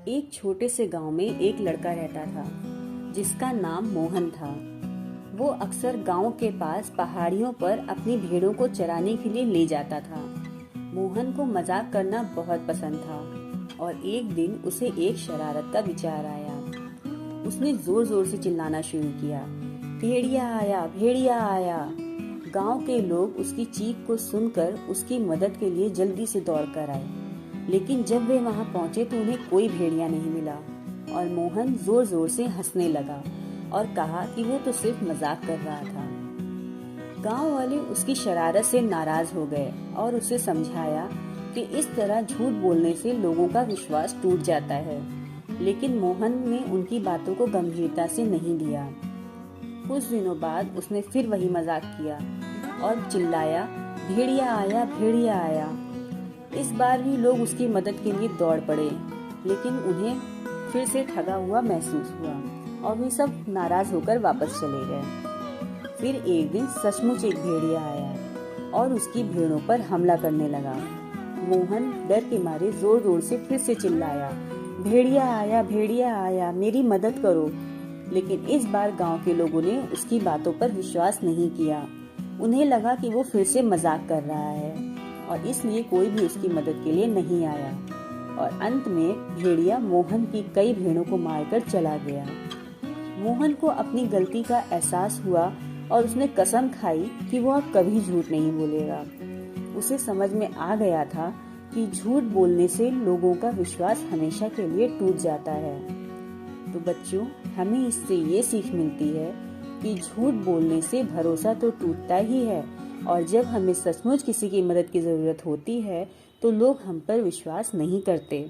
एक छोटे से गांव में एक लड़का रहता था जिसका नाम मोहन था। वो अक्सर गांव के पास पहाड़ियों पर अपनी भेड़ों को चराने के लिए ले जाता था। मोहन को मजाक करना बहुत पसंद था और एक दिन उसे एक शरारत का विचार आया। उसने जोर जोर से चिल्लाना शुरू किया, भेड़िया आया, भेड़िया आया। गांव के लोग उसकी चीख को सुनकर उसकी मदद के लिए जल्दी से दौड़ कर आए, लेकिन जब वे वहां पहुंचे तो उन्हें कोई भेड़िया नहीं मिला और मोहन जोर जोर से हंसने लगा और कहा कि वो तो सिर्फ मजाक कर रहा था। गांव वाले उसकी शरारत से नाराज हो गए और उसे समझाया कि इस तरह झूठ बोलने से लोगों का विश्वास टूट जाता है, लेकिन मोहन ने उनकी बातों को गंभीरता से नहीं लिया। कुछ दिनों बाद उसने फिर वही मजाक किया और चिल्लाया, भेड़िया आया, भेड़िया आया। इस बार भी लोग उसकी मदद के लिए दौड़ पड़े, लेकिन उन्हें फिर से ठगा हुआ महसूस हुआ और वे सब नाराज होकर वापस चले गए। फिर एक दिन सचमुच एक भेड़िया आया और उसकी भेड़ों पर हमला करने लगा। मोहन डर के मारे जोर जोर से फिर से चिल्लाया, भेड़िया आया, भेड़िया आया, मेरी मदद करो। लेकिन इस बार गांव के लोगों ने उसकी बातों पर विश्वास नहीं किया। उन्हें लगा कि वो फिर से मजाक कर रहा है और इसलिए कोई भी उसकी मदद के लिए नहीं आया और अंत में भेड़िया मोहन की कई भेड़ों को मारकर चला गया। मोहन को अपनी गलती का एहसास हुआ और उसने कसम खाई कि वो अब कभी झूठ नहीं बोलेगा। उसे समझ में आ गया था कि झूठ बोलने से लोगों का विश्वास हमेशा के लिए टूट जाता है। तो बच्चों, हमें इससे ये सीख मिलती है कि झूठ बोलने से भरोसा तो टूटता ही है और जब हमें सचमुच किसी की मदद की जरूरत होती है तो लोग हम पर विश्वास नहीं करते।